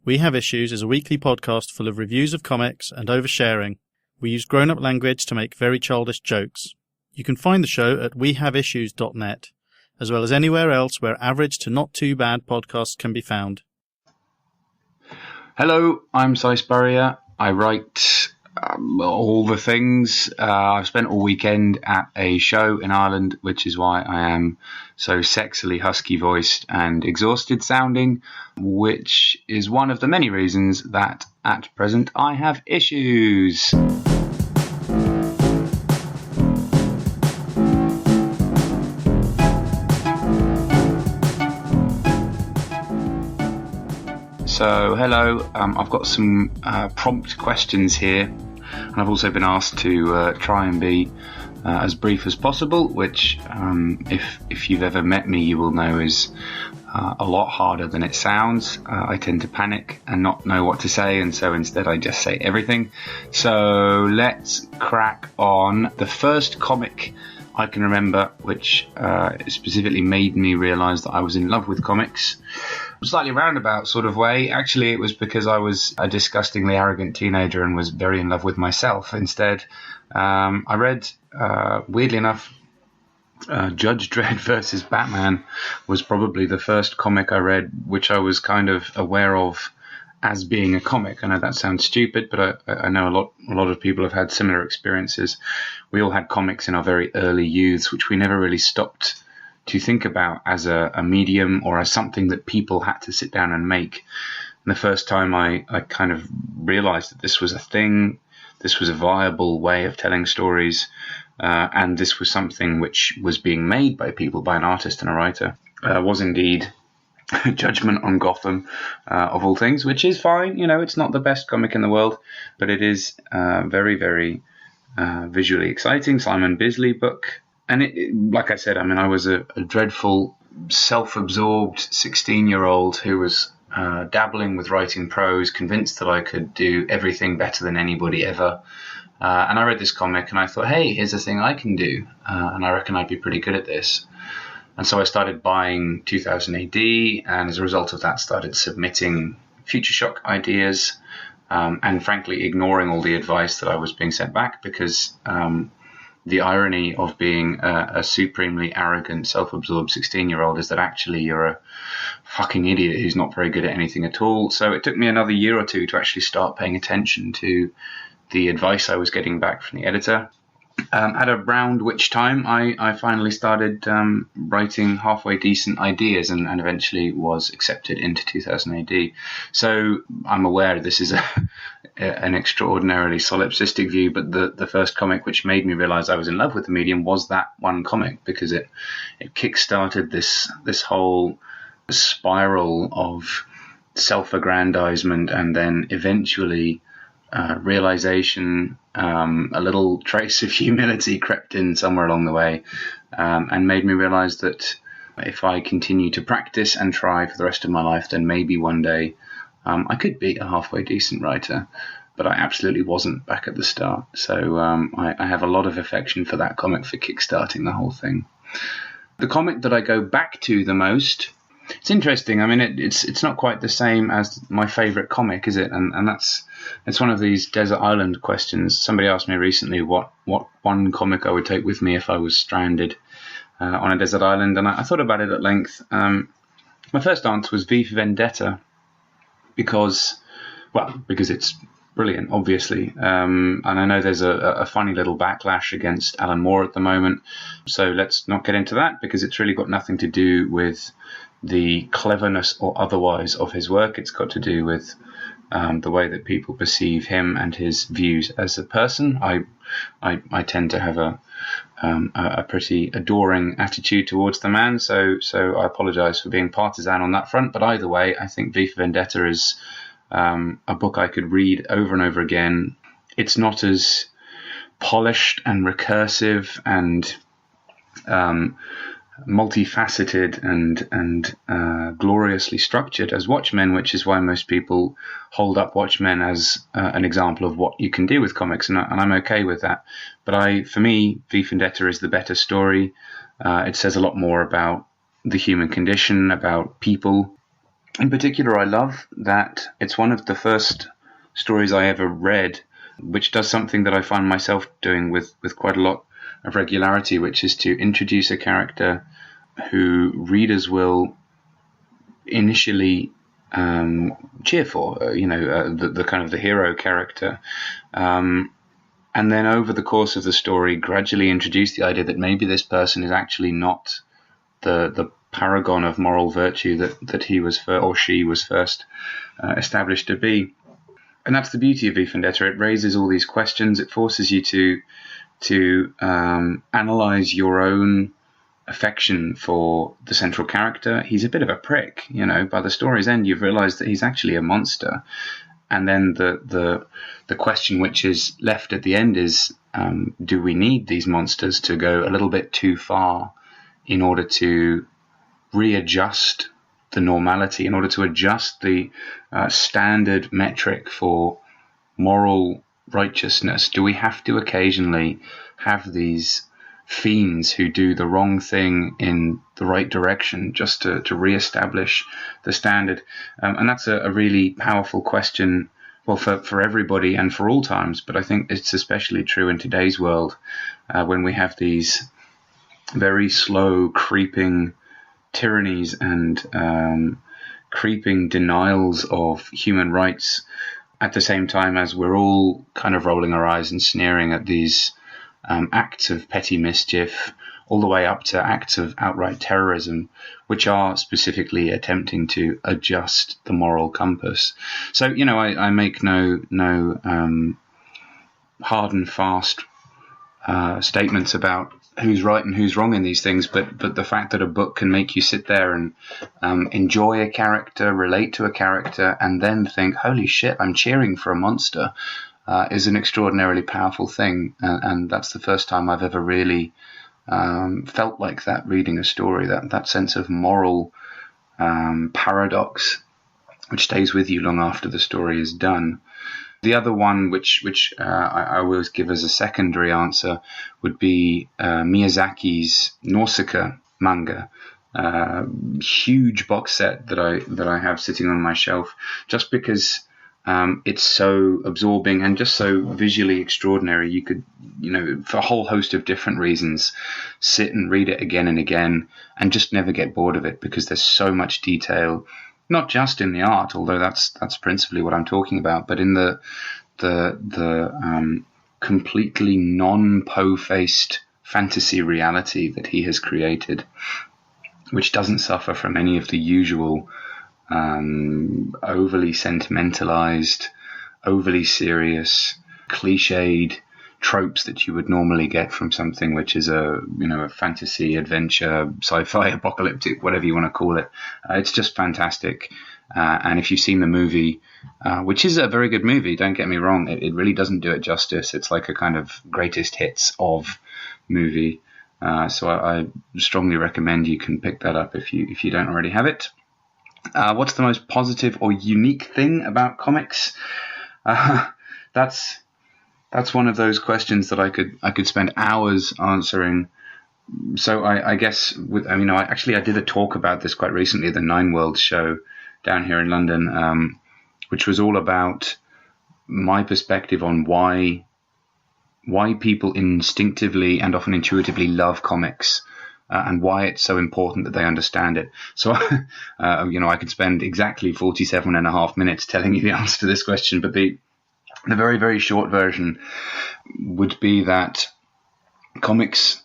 We Have Issues is a weekly podcast full of reviews of comics and oversharing. We use grown-up language to make very childish jokes. You can find the show at wehaveissues.net, as well as anywhere else where average to not too bad podcasts can be found. Hello, I'm Si Spurrier. I write all the things. I've spent all weekend at a show in Ireland, which is why I am so sexily husky-voiced and exhausted sounding, which is one of the many reasons that at present I have issues. So, hello, I've got some prompt questions here, and I've also been asked to try and be as brief as possible, which, if you've ever met me, you will know is a lot harder than it sounds. I tend to panic and not know what to say, and so instead I just say everything. So, let's crack on. The first comic I can remember, which specifically made me realise that I was in love with comics, slightly roundabout sort of way. Actually, it was because I was a disgustingly arrogant teenager and was very in love with myself instead. I read, weirdly enough, Judge Dredd versus Batman was probably the first comic I read, which I was kind of aware of as being a comic. I know that sounds stupid, but I know a lot of people have had similar experiences. We all had comics in our very early youths, which we never really stopped to think about as a medium or as something that people had to sit down and make. And the first time I kind of realized that this was a thing, this was a viable way of telling stories, and this was something which was being made by people, by an artist and a writer, was indeed Judgment on Gotham, of all things, which is fine. You know, it's not the best comic in the world, but it is very, very visually exciting. Simon Bisley book. And it, like I said, I mean, I was a dreadful, self-absorbed 16-year-old who was dabbling with writing prose, convinced that I could do everything better than anybody ever. And I read this comic and I thought, hey, here's a thing I can do. And I reckon I'd be pretty good at this. And so I started buying 2000 AD, and as a result of that, started submitting Future Shock ideas, and frankly, ignoring all the advice that I was being sent back, because the irony of being a supremely arrogant, self-absorbed 16-year-old is that actually you're a fucking idiot who's not very good at anything at all. So it took me another year or two to actually start paying attention to the advice I was getting back from the editor. At around which time I finally started writing halfway decent ideas and eventually was accepted into 2000 AD. So I'm aware this is an extraordinarily solipsistic view, but the first comic which made me realize I was in love with the medium was that one comic, because it kickstarted this whole spiral of self-aggrandizement and then eventually realization. A little trace of humility crept in somewhere along the way, and made me realize that if I continue to practice and try for the rest of my life, then maybe one day I could be a halfway decent writer. But I absolutely wasn't back at the start. So I have a lot of affection for that comic for kickstarting the whole thing. The comic that I go back to the most, it's interesting. I mean, it's not quite the same as my favorite comic, is it? And it's one of these desert island questions. Somebody asked me recently what one comic I would take with me if I was stranded on a desert island, and I thought about it at length. My first answer was V For Vendetta, because it's brilliant, obviously. And I know there's a funny little backlash against Alan Moore at the moment, so let's not get into that, because it's really got nothing to do with the cleverness or otherwise of his work. It's got to do with the way that people perceive him and his views as a person. I tend to have a pretty adoring attitude towards the man, so I apologise for being partisan on that front. But either way, I think V For Vendetta is a book I could read over and over again. It's not as polished and recursive and multifaceted and gloriously structured as Watchmen, which is why most people hold up Watchmen as an example of what you can do with comics, and I'm okay with that. But for me, V For Vendetta is the better story. It says a lot more about the human condition, about people, In particular, I love that it's one of the first stories I ever read which does something that I find myself doing with quite a lot of regularity, which is to introduce a character who readers will initially cheer for, the kind of the hero character. And then over the course of the story, gradually introduce the idea that maybe this person is actually not the paragon of moral virtue that he was or she was first established to be. And that's the beauty of V For Vendetta. It raises all these questions. It forces you to analyze your own affection for the central character. He's a bit of a prick, by the story's end you've realized that he's actually a monster. And then the question which is left at the end is, do we need these monsters to go a little bit too far in order to readjust the normality, in order to adjust the standard metric for moral righteousness? Do we have to occasionally have these fiends who do the wrong thing in the right direction just to reestablish the standard? And that's a really powerful question, well, for everybody and for all times, but I think it's especially true in today's world, when we have these very slow creeping tyrannies and creeping denials of human rights, at the same time as we're all kind of rolling our eyes and sneering at these acts of petty mischief, all the way up to acts of outright terrorism, which are specifically attempting to adjust the moral compass. So, I make no hard and fast statements about who's right and who's wrong in these things, but the fact that a book can make you sit there and enjoy a character, relate to a character, and then think, holy shit, I'm cheering for a monster, is an extraordinarily powerful thing. And that's the first time I've ever really felt like that reading a story, that sense of moral paradox which stays with you long after the story is done. The other one, which I always give as a secondary answer, would be Miyazaki's Nausicaa manga. Huge box set that I have sitting on my shelf, just because it's so absorbing and just so visually extraordinary. You could, for a whole host of different reasons, sit and read it again and again and just never get bored of it, because there's so much detail. Not just in the art, although that's principally what I'm talking about, but in the completely non-po-faced fantasy reality that he has created, which doesn't suffer from any of the usual overly sentimentalized, overly serious, cliched tropes that you would normally get from something which is a fantasy, adventure, sci-fi, apocalyptic, whatever you want to call it. It's just fantastic. And if you've seen the movie, which is a very good movie, don't get me wrong, it really doesn't do it justice. It's like a kind of greatest hits of movie. So I strongly recommend you can pick that up if you don't already have it. What's the most positive or unique thing about comics? That's one of those questions that I could spend hours answering. So I guess I did a talk about this quite recently at the Nine Worlds show down here in London, which was all about my perspective on why people instinctively and often intuitively love comics, and why it's so important that they understand it. So, I could spend exactly 47 and a half minutes telling you the answer to this question, but the very, very short version would be that comics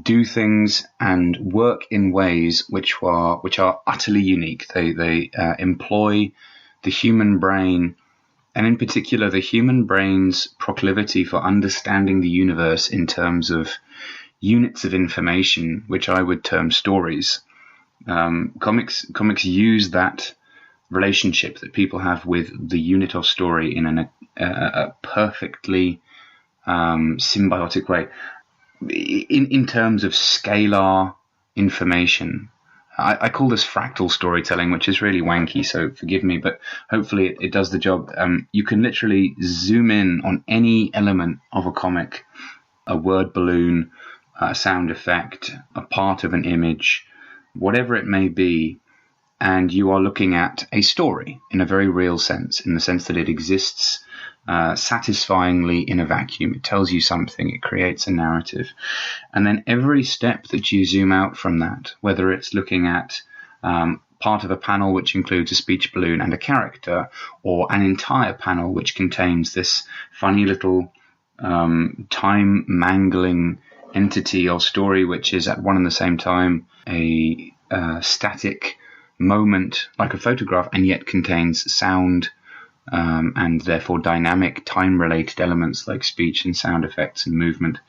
do things and work in ways which are utterly unique. They employ the human brain, and in particular the human brain's proclivity for understanding the universe in terms of units of information, which I would term stories. Comics use that relationship that people have with the unit of story in a perfectly symbiotic way. In terms of scalar information, I call this fractal storytelling, which is really wanky, so forgive me, but hopefully it does the job. You can literally zoom in on any element of a comic, a word balloon, a sound effect, a part of an image, whatever it may be, and you are looking at a story in a very real sense, in the sense that it exists satisfyingly in a vacuum. It tells you something, it creates a narrative. And then every step that you zoom out from that, whether it's looking at part of a panel which includes a speech balloon and a character, or an entire panel which contains this funny little time-mangling entity or story which is at one and the same time a static moment like a photograph and yet contains sound and therefore dynamic time-related elements like speech and sound effects and movement.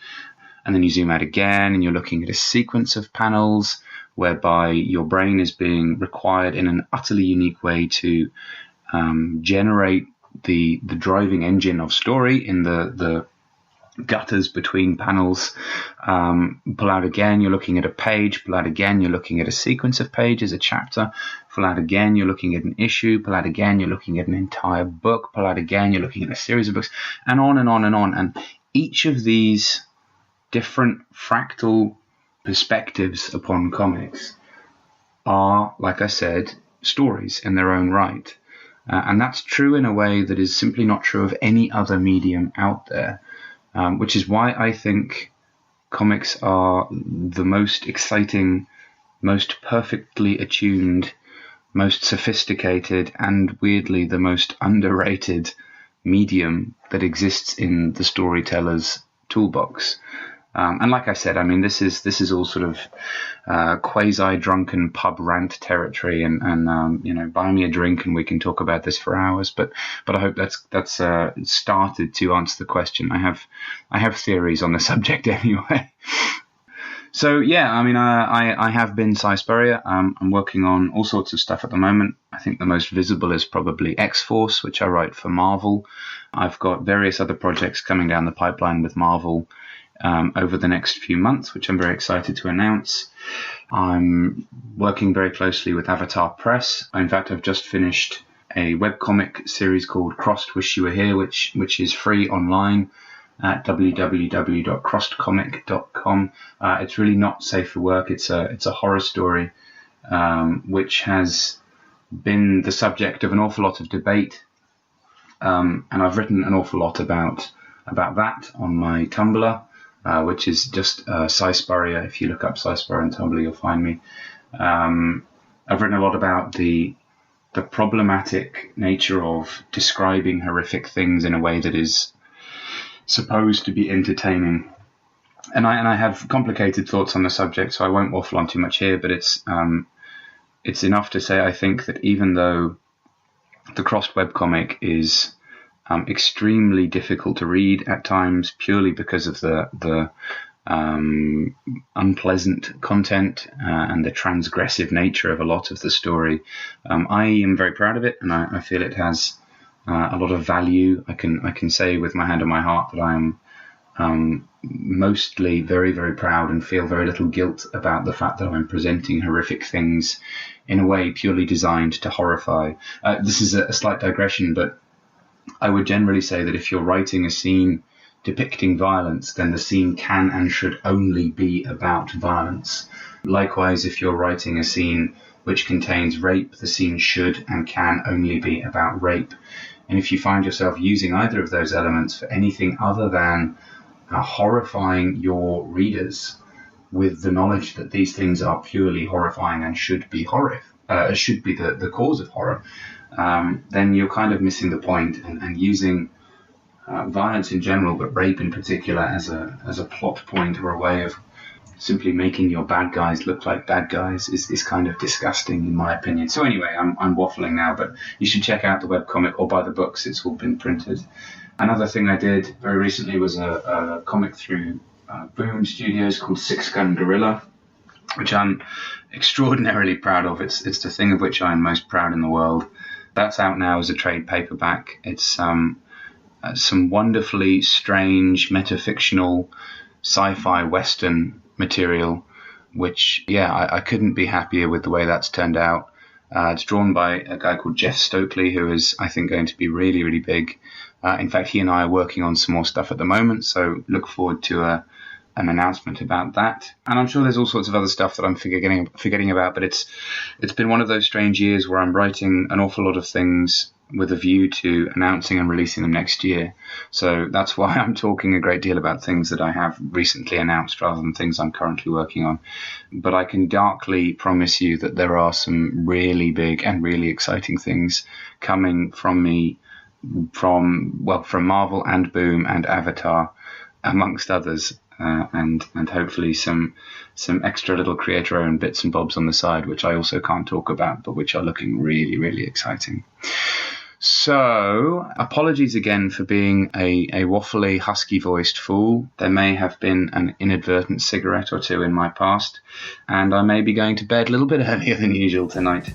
And then you zoom out again and you're looking at a sequence of panels whereby your brain is being required in an utterly unique way to generate the driving engine of story in the gutters between panels. Pull out again, you're looking at a page. Pull out again, you're looking at a sequence of pages, a chapter. Pull out again, you're looking at an issue. Pull out again, you're looking at an entire book. Pull out again, you're looking at a series of books, and on and on and on. And each of these different fractal perspectives upon comics are, like I said, stories in their own right. And that's true in a way that is simply not true of any other medium out there. Which is why I think comics are the most exciting, most perfectly attuned, most sophisticated, and weirdly the most underrated medium that exists in the storyteller's toolbox. And like I said, I mean, this is all sort of quasi-drunken pub rant territory, and you know, buy me a drink and we can talk about this for hours. But I hope that's started to answer the question. I have theories on the subject anyway. So yeah, I mean, I have been Si Spurrier. I'm working on all sorts of stuff at the moment. I think the most visible is probably X-Force, which I write for Marvel. I've got various other projects coming down the pipeline with Marvel over the next few months, which I'm very excited to announce. I'm working very closely with Avatar Press. In fact, I've just finished a webcomic series called Crossed Wish You Were Here, which is free online at www.crossedcomic.com. It's really not safe for work. It's a horror story which has been the subject of an awful lot of debate, and I've written an awful lot about that on my Tumblr, which is just Si Spurrier. If you look up Si Spurrier on Tumblr, you'll find me. I've written a lot about the problematic nature of describing horrific things in a way that is supposed to be entertaining. And I have complicated thoughts on the subject, so I won't waffle on too much here, but it's enough to say I think that even though the crossed webcomic is extremely difficult to read at times, purely because of the unpleasant content and the transgressive nature of a lot of the story, I am very proud of it, and I feel it has a lot of value. I can say with my hand on my heart that I am mostly very, very proud and feel very little guilt about the fact that I'm presenting horrific things in a way purely designed to horrify. This is a slight digression, but I would generally say that if you're writing a scene depicting violence, then the scene can and should only be about violence. Likewise, if you're writing a scene which contains rape, the scene should and can only be about rape. And if you find yourself using either of those elements for anything other than horrifying your readers with the knowledge that these things are purely horrifying and should be the cause of horror, then you're kind of missing the point, and using violence in general, but rape in particular, as a plot point or a way of simply making your bad guys look like bad guys is kind of disgusting, in my opinion. So anyway, I'm waffling now, but you should check out the webcomic or buy the books. It's all been printed. Another thing I did very recently was a comic through Boom Studios called Six Gun Gorilla, which I'm extraordinarily proud of. It's the thing of which I'm most proud in the world. That's out now as a trade paperback. It's some wonderfully strange, metafictional, sci-fi western material, which, I couldn't be happier with the way that's turned out. It's drawn by a guy called Jeff Stokely, who is, I think, going to be really, really big. In fact, he and I are working on some more stuff at the moment, so look forward to an announcement about that. And I'm sure there's all sorts of other stuff that I'm forgetting about, but it's been one of those strange years where I'm writing an awful lot of things with a view to announcing and releasing them next year. So that's why I'm talking a great deal about things that I have recently announced rather than things I'm currently working on. But I can darkly promise you that there are some really big and really exciting things coming from me from Marvel and Boom and Avatar, amongst others. And hopefully some extra little creator-owned bits and bobs on the side, which I also can't talk about, but which are looking really, really exciting. So, apologies again for being a waffly, husky-voiced fool. There may have been an inadvertent cigarette or two in my past, and I may be going to bed a little bit earlier than usual tonight.